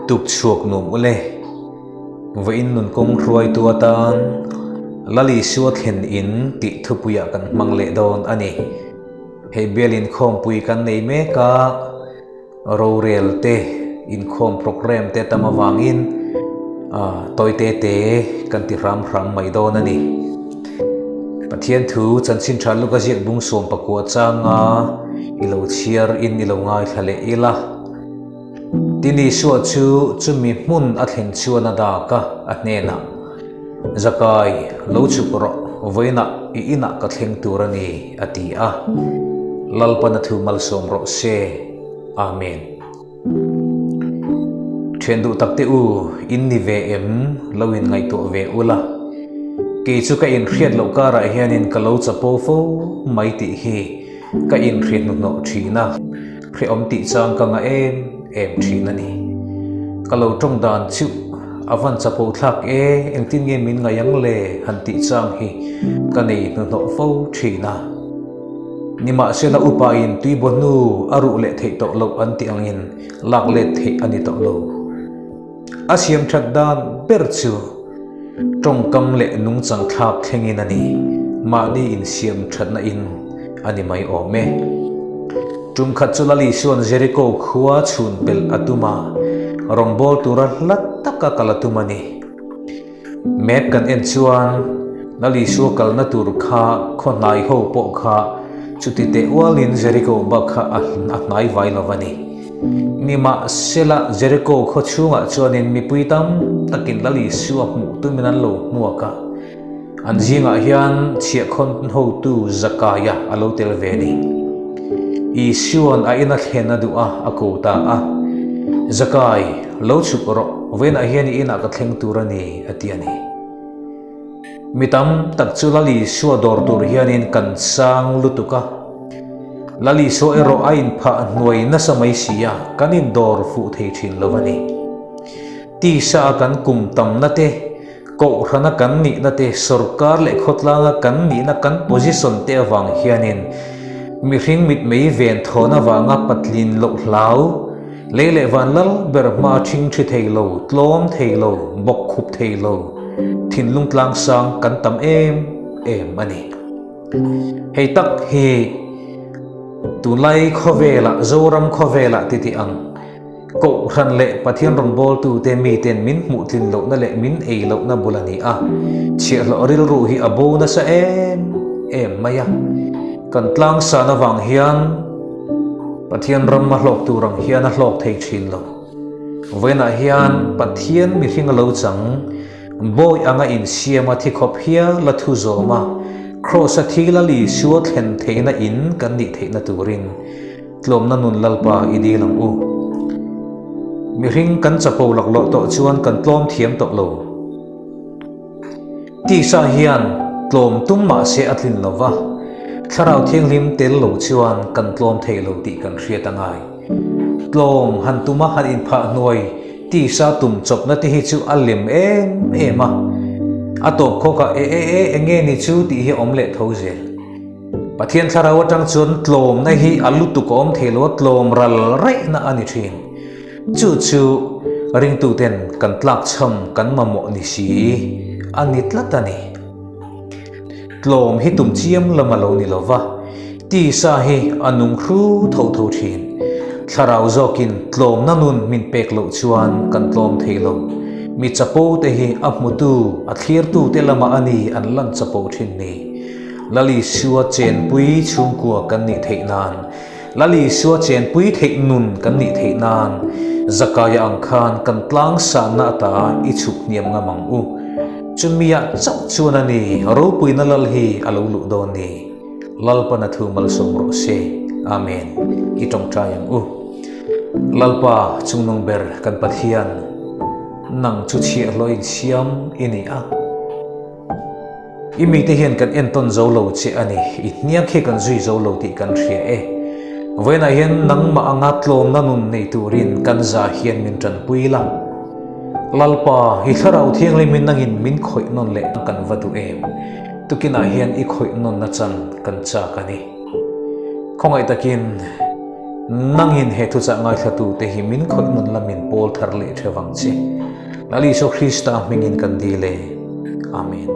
tục chuộc nụ ule với nun công ruồi tua tan lali suat hen in ti thu puya kan mang le don ani he belin khom pui kan nei me ka ro rel te in khom program te tamawangin toy te kan ti ram mai don ani pathian thu chanchin than lu ka jiak bung som pakua changa ilo chiar in ilo ngai thale ila tini suat chu mi mun athen chuana da ka anena zakai lo chukro voina ina ka thleng turani atia lalpana thu mal som ro se amen thendu takte u inni ve em lowin ngai to ve ula ke chu ka in khriat lo ka ra hianin ka lo chapo fo mai ti hi ka in khriat no thina khri om ti chang ka nga em thina ni ka lo tong dan chu avan chapo thak engtin nge min ngayang le han ti chang hi ka nei no fo thina nima sela upa in tui bonu aru le thei to lo an ti angin lak le thei ani to lo asiam that dan ber chu trong kam le nung chang thak thengin ani ma ni in siam that na in ani mai ome tum khat chulali suan jericho khuwa chun pel atuma rongbol tura lat taka kalatumani map kan en chuan nali su kal na tur kha khonai ho po kha chuti te walin jericho bakha a nai vai lovani nima sela jericho kho chunga chuanin mi puitam takin lali su mu tuminan lo muaka anjinga hian chia khon ho tu zakaya alo tel veni i suan a ina thena du a akota a zakai lo chukro ven a hian ina ka thleng turani atiani mitam tak chulali su dor tur hianin kan sang lutuka lali so ero ain pha noi na samai sia kanin dor fu thei thin lovani ti sa kan kum tam na te ko rana kan ni na te sarkar le khotlanga kan ni na kan position te awang hianin mi hring mit mei ven thona wanga patlin lo hlau lele van lal ber ma thing thi thei lo tlom thei lo bok khup thei lo thin lung tlang sang kan tam em ani hei tak he tulai khovela zoram khovela titi ang ko ran le pathian ron bol tu te mi ten min mu tin lo na le min ei lo na bulani a chia lo ril ru hi abo na sa em maya kan tlang sa na wang hian pathian ram ma hlok tu rang hian a hlok thei thin lo vena hian pathian mi hring lo chang boy anga in siama thi khop hia la thu zoma cross a thila li suat hen theina in kan ni theina turin tlom na nun lalpa idi lang u mi hring kan chapo lak lo to chuan kan tlom thiam to lo ti sa hian tlom tum ma se atlin lova tharau thiang lim tel lo chuan kan tlom thei lo ti kan hriat angai tlom han tuma han in pha noi ti sa tum chop na ti hi chu alim ema atop khoka enge ni chu ti hi omle thozel pathian tharau atang chun tlom na hi alu tu kom thelo tlom ral rai na ani thin chu ring tu ten kan tlak cham kan mamo ni si anit latani tlom hi tum chiam lamalo ni lova ti sa hi anung khru tho thin tharau zokin tlom nanun min pek lo chuan kan tlom thelo mi chapo te hi apmutu athir tu te lama ani an lan chapo thin ni lali suwa chen pui chung kwa kan ni theinan lali suwa chen pui thei nun kan ni theinan zakaya angkhan kan tlang sa na ta i chuk niam nga mang u chumia chau chuna ni ro pui na lal hi alo lu don ni lalpa thu mal som ro se amen i tong tayang u lalpa chungnong ber kan pathian nang chu chia loin siam ini a imi te hian kan enton zo lo che ani i nia khe kan zui zo lo ti kan thria voina hian nang ma anga tlom na nun nei turin kan za hian min tran puila lalpa hi tharau thiang le min nangin min khoi non le kan vatu tukina hian i khoi non na chan kan cha kani khongai takin nangin he thu cha ngai thatu te hi min khoi nun lamin pol thar le thewang che lali so Krista mingin kan dile amen